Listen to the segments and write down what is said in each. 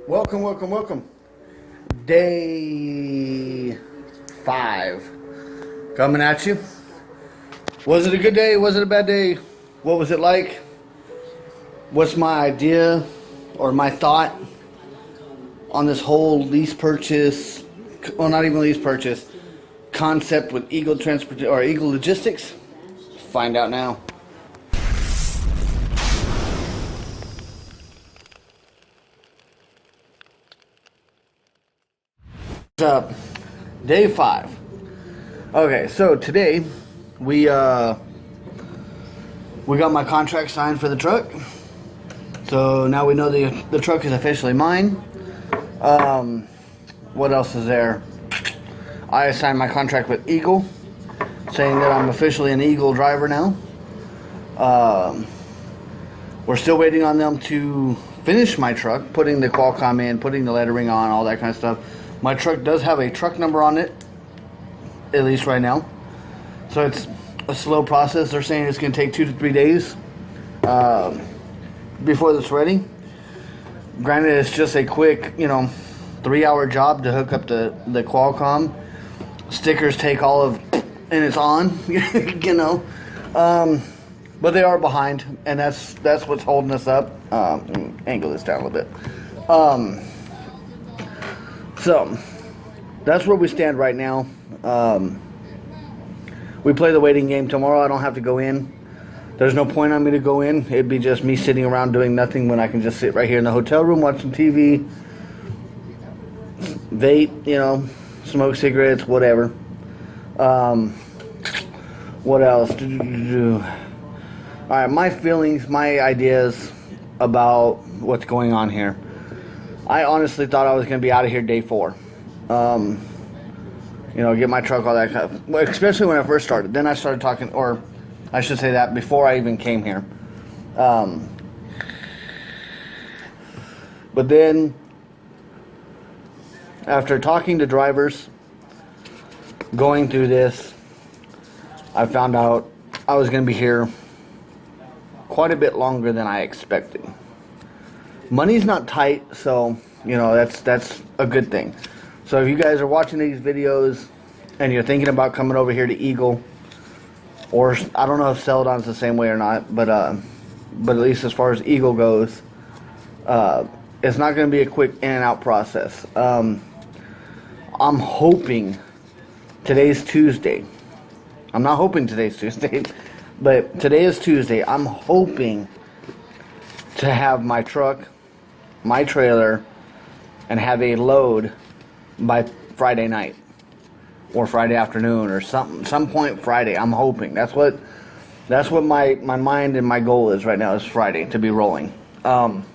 Welcome. Day 5 coming at you. Was it a good day? Was it a bad day? What was it like? What's my idea or my thought on this whole lease purchase, well, not even lease purchase, concept with Eagle Transport or Eagle Logistics? Find out now. What's up? Day 5. Okay, so today we got my contract signed for the truck. So now we know the truck is officially mine. What else is there? I signed my contract with Eagle, saying that I'm officially an Eagle driver now. We're still waiting on them to finish my truck, putting the Qualcomm in, putting the lettering on, all that kind of stuff. My truck does have a truck number on it, at least right now. So it's a slow process. They're saying it's going to take 2 to 3 days before it's ready. Granted, it's just a quick, 3-hour job to hook up the Qualcomm. Stickers take all of, and it's on, but they are behind, and that's what's holding us up. Angle this down a little bit. So that's where we stand right now. We play the waiting game tomorrow. I don't have to go in. There's no point on me to go in. It'd be just me sitting around doing nothing when I can just sit right here in the hotel room, watch some TV, vape, smoke cigarettes, whatever. What else? Alright, my feelings, my ideas about what's going on here. I honestly thought I was going to be out of here day 4. Get my truck, all that kind of, well, especially when I first started. Then I started talking, or I should say that before I even came here. But then, after talking to drivers, going through this, I found out I was going to be here quite a bit longer than I expected. Money's not tight, so that's a good thing. So if you guys are watching these videos and you're thinking about coming over here to Eagle, or I don't know if Celadon's the same way or not, but at least as far as Eagle goes, it's not going to be a quick in and out process. I'm hoping today's Tuesday. I'm not hoping today's Tuesday, but today is Tuesday. I'm hoping to have my truck, my trailer, and have a load by Friday night or Friday afternoon or some point Friday. I'm hoping. That's what my mind and my goal is right now, is Friday to be rolling. That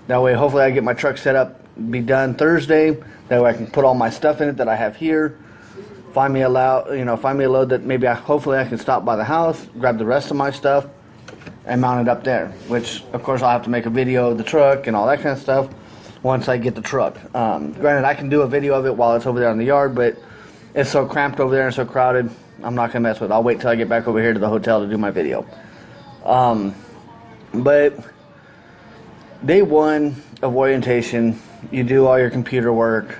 way hopefully I get my truck set up, be done Thursday. That way I can put all my stuff in it that I have here. Find me a load that maybe hopefully I can stop by the house, grab the rest of my stuff, and mount it up there. Which of course I'll have to make a video of the truck and all that kind of stuff once I get the truck. Granted, I can do a video of it while it's over there in the yard, but it's so cramped over there and so crowded, I'm not going to mess with it. I'll wait till I get back over here to the hotel to do my video. But day 1 of orientation, you do all your computer work.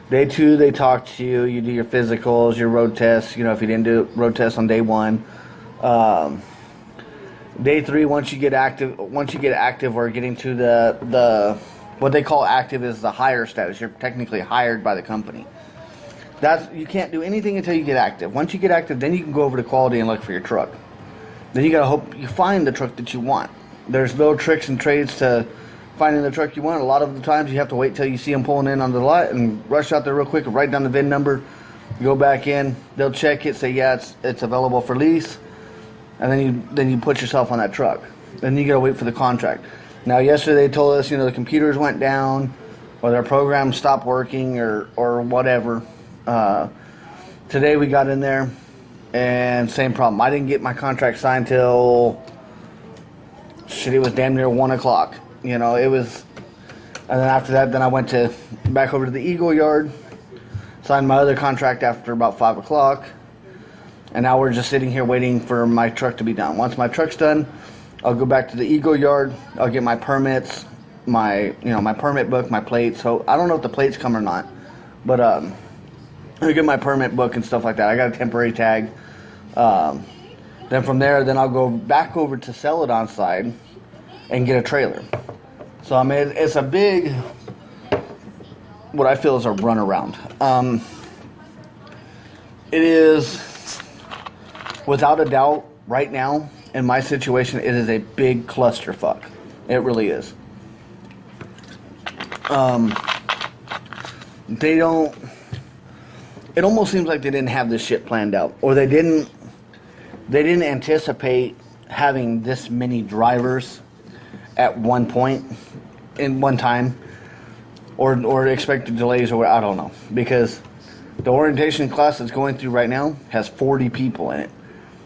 Day 2, they talk to you. You do your physicals, your road tests. If you didn't do road tests on day 1. Day 3, once you get active, or getting to the what they call active is the hire status. You're technically hired by the company. You can't do anything until you get active. Once you get active, then you can go over to quality and look for your truck. Then you gotta hope you find the truck that you want. There's no tricks and trades to finding the truck you want. A lot of the times you have to wait till you see them pulling in on the lot and rush out there real quick and write down the VIN number. Go back in, they'll check it, say yeah, it's available for lease, and then you put yourself on that truck. Then you gotta wait for the contract. Now yesterday they told us the computers went down, or their program stopped working, or whatever. Today we got in there, and same problem. I didn't get my contract signed till it was damn near 1 o'clock. It was, and then after that, then I went back over to the Eagle yard, signed my other contract after about 5 o'clock, and now we're just sitting here waiting for my truck to be done. Once my truck's done, I'll go back to the Eagle yard. I'll get my permits, my permit book, my plates. So I don't know if the plates come or not, but I get my permit book and stuff like that. I got a temporary tag. Then from there, then I'll go back over to Celadon side and get a trailer. So I mean, it's a big, what I feel is a runaround. It is, without a doubt, right now, in my situation, it is a big clusterfuck. It really is. It almost seems like they didn't have this shit planned out. Or they didn't anticipate having this many drivers at one point, in one time. Or expected delays, or I don't know. Because the orientation class that's going through right now has 40 people in it.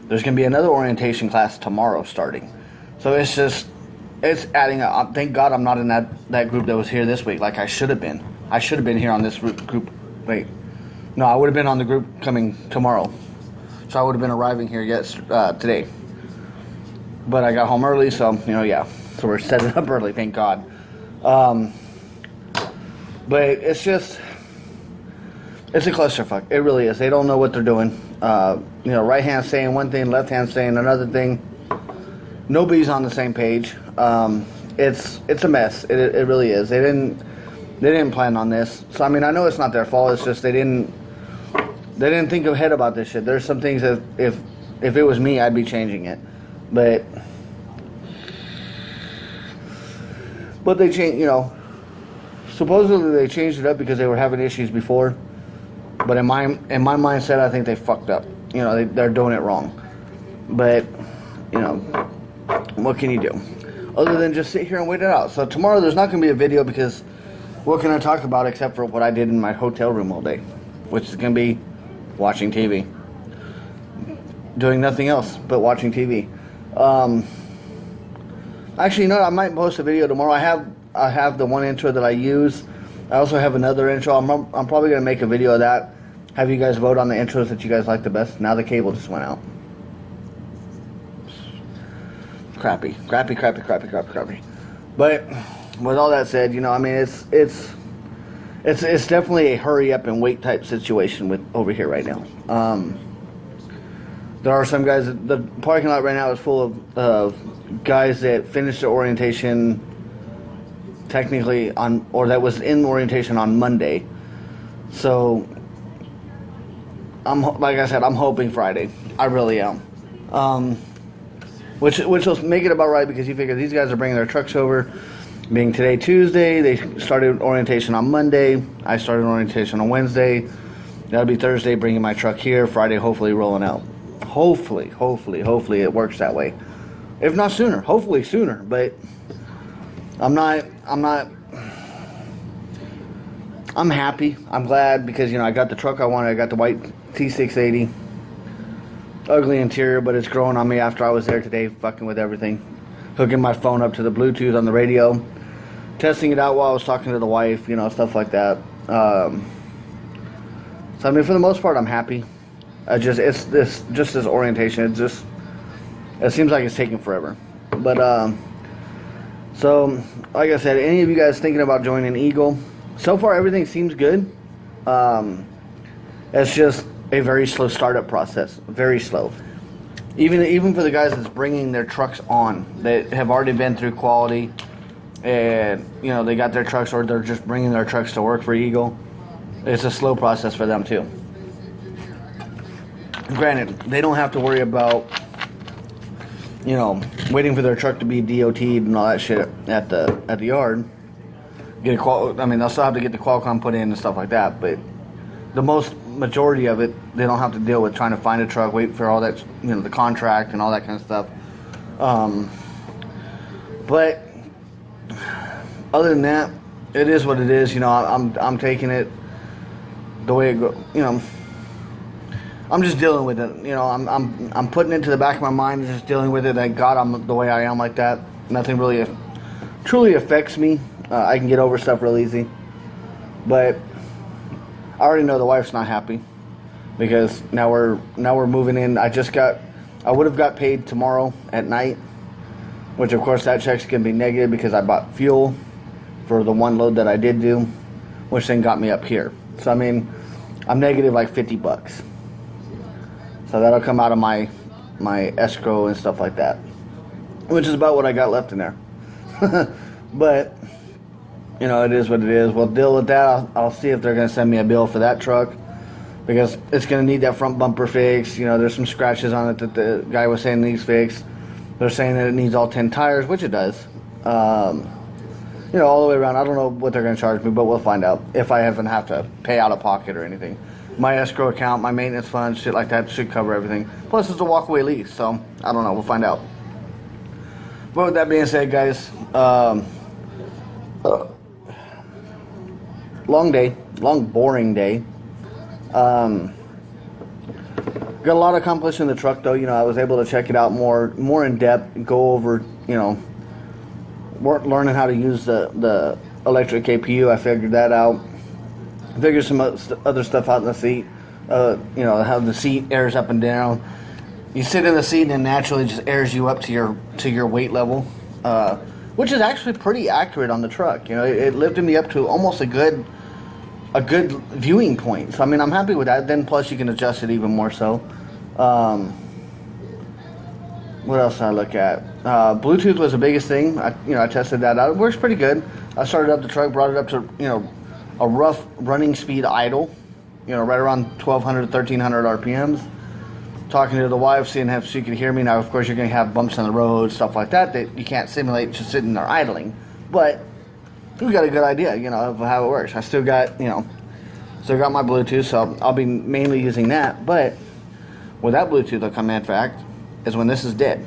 There's going to be another orientation class tomorrow starting. So it's adding up. Thank God I'm not in that group that was here this week like I should have been. I should have been here on this group. Wait. No, I would have been on the group coming tomorrow. So I would have been arriving here today. But I got home early, so, yeah. So we're setting up early, thank God. But it's a clusterfuck. It really is. They don't know what they're doing. Right hand saying one thing, left hand saying another thing. Nobody's on the same page. It's a mess. It really is. They didn't plan on this. So I mean, I know it's not their fault. It's just they didn't think ahead about this shit. There's some things that if it was me, I'd be changing it. But they changed. Supposedly they changed it up because they were having issues before. But in my mindset, I think they fucked up. They're doing it wrong. But, what can you do? Other than just sit here and wait it out. So tomorrow there's not going to be a video because what can I talk about except for what I did in my hotel room all day? Which is going to be watching TV. Doing nothing else but watching TV. Actually, I might post a video tomorrow. I have the one intro that I use. I also have another intro. I'm probably going to make a video of that. Have you guys vote on the intros that you guys like the best. Now the cable just went out. Crappy. But with all that said, I mean, it's definitely a hurry up and wait type situation over here right now. There are some guys. The parking lot right now is full of guys that finished their orientation technically that was in orientation on Monday. So like I said, I'm hoping Friday. I really am. Which will make it about right because you figure these guys are bringing their trucks over. Being today Tuesday, they started orientation on Monday. I started orientation on Wednesday. That'll be Thursday, bringing my truck here. Friday, hopefully rolling out. Hopefully it works that way. If not sooner, hopefully sooner. But I'm happy. I'm glad because, I got the truck I wanted. I got the white T680. Ugly interior, but it's growing on me after I was there today fucking with everything. Hooking my phone up to the Bluetooth on the radio. Testing it out while I was talking to the wife, stuff like that. So, I mean, for the most part, I'm happy. It's this orientation. It seems like it's taking forever. But, so, like I said, any of you guys thinking about joining Eagle, so far everything seems good. It's just a very slow startup process. Very slow. Even for the guys that's bringing their trucks on, that have already been through quality, and, they got their trucks, or they're just bringing their trucks to work for Eagle. It's a slow process for them, too. Granted, they don't have to worry about, waiting for their truck to be DOT'd and all that shit at the yard. They'll still have to get the Qualcomm put in and stuff like that, but the majority of it, they don't have to deal with trying to find a truck, wait for all that, the contract and all that kind of stuff. But other than that, it is what it is. I'm taking it the way it goes. I'm just dealing with it. I'm putting it to the back of my mind and just dealing with it. Thank God I'm the way I am like that. Nothing really truly affects me. I can get over stuff real easy. But I already know the wife's not happy because now we're moving in. I would have got paid tomorrow at night, which of course that check's gonna be negative because I bought fuel for the one load that I did do, which then got me up here. So I mean, I'm negative like $50. So that'll come out of my escrow and stuff like that, which is about what I got left in there. But you know, it is what it is. We'll deal with that. I'll see if they're going to send me a bill for that truck, because it's going to need that front bumper fixed. You know, there's some scratches on it that the guy was saying needs fixed. They're saying that it needs all 10 tires, which it does. You know, all the way around. I don't know what they're going to charge me, but we'll find out if I haven't have to pay out of pocket or anything. My escrow account, my maintenance fund, shit like that should cover everything. Plus, it's a walkaway lease, so I don't know. We'll find out. But with that being said, guys, long day, long boring day. Got a lot accomplished in the truck, though. You know, I was able to check it out more in depth, and go over, you know, learning how to use the electric KPU. I figured that out. Figured some other stuff out in the seat. You know, how the seat airs up and down. You sit in the seat and it naturally just airs you up to your weight level, which is actually pretty accurate on the truck. You know, it lifted me up to almost a good viewing point. So I mean, I'm happy with that. Then plus you can adjust it even more so. What else did I look at? Bluetooth was the biggest thing. I tested that out. It works pretty good. I started up the truck, brought it up to, you know, a rough running speed idle, you know, right around 1,200, 1,300 RPMs. Talking to the wife, seeing if she could hear me. Now, of course, you're going to have bumps on the road, stuff like that you can't simulate just sitting there idling. But we got a good idea, you know, of how it works. I still got my Bluetooth, so I'll be mainly using that. But with that Bluetooth, the command fact is when this is dead,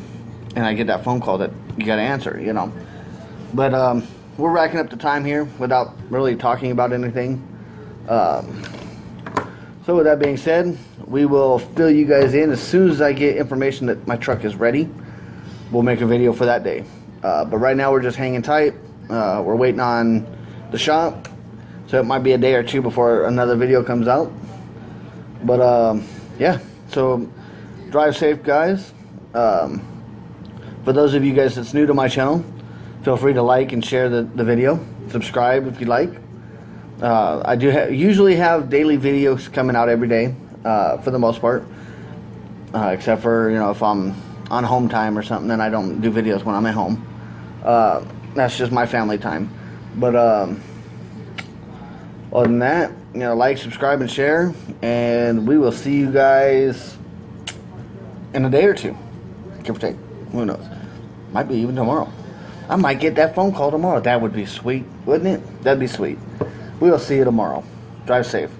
and I get that phone call that you got to answer, you know. But we're racking up the time here without really talking about anything. So with that being said, we will fill you guys in as soon as I get information that my truck is ready. We'll make a video for that day. But right now we're just hanging tight. We're waiting on the shop, so it might be a day or two before another video comes out. But yeah, so drive safe, guys. For those of you guys that's new to my channel, feel free to like and share the video. Subscribe if you like. I do usually have daily videos coming out every day, for the most part, except for, you know, if I'm on home time or something, then I don't do videos when I'm at home. That's just my family time. But other than that, you know, like, subscribe, and share, and we will see you guys in a day or two, give or take. Who knows? Might be even tomorrow. I might get that phone call tomorrow. That would be sweet, wouldn't it? That'd be sweet. We will see you tomorrow. Drive safe.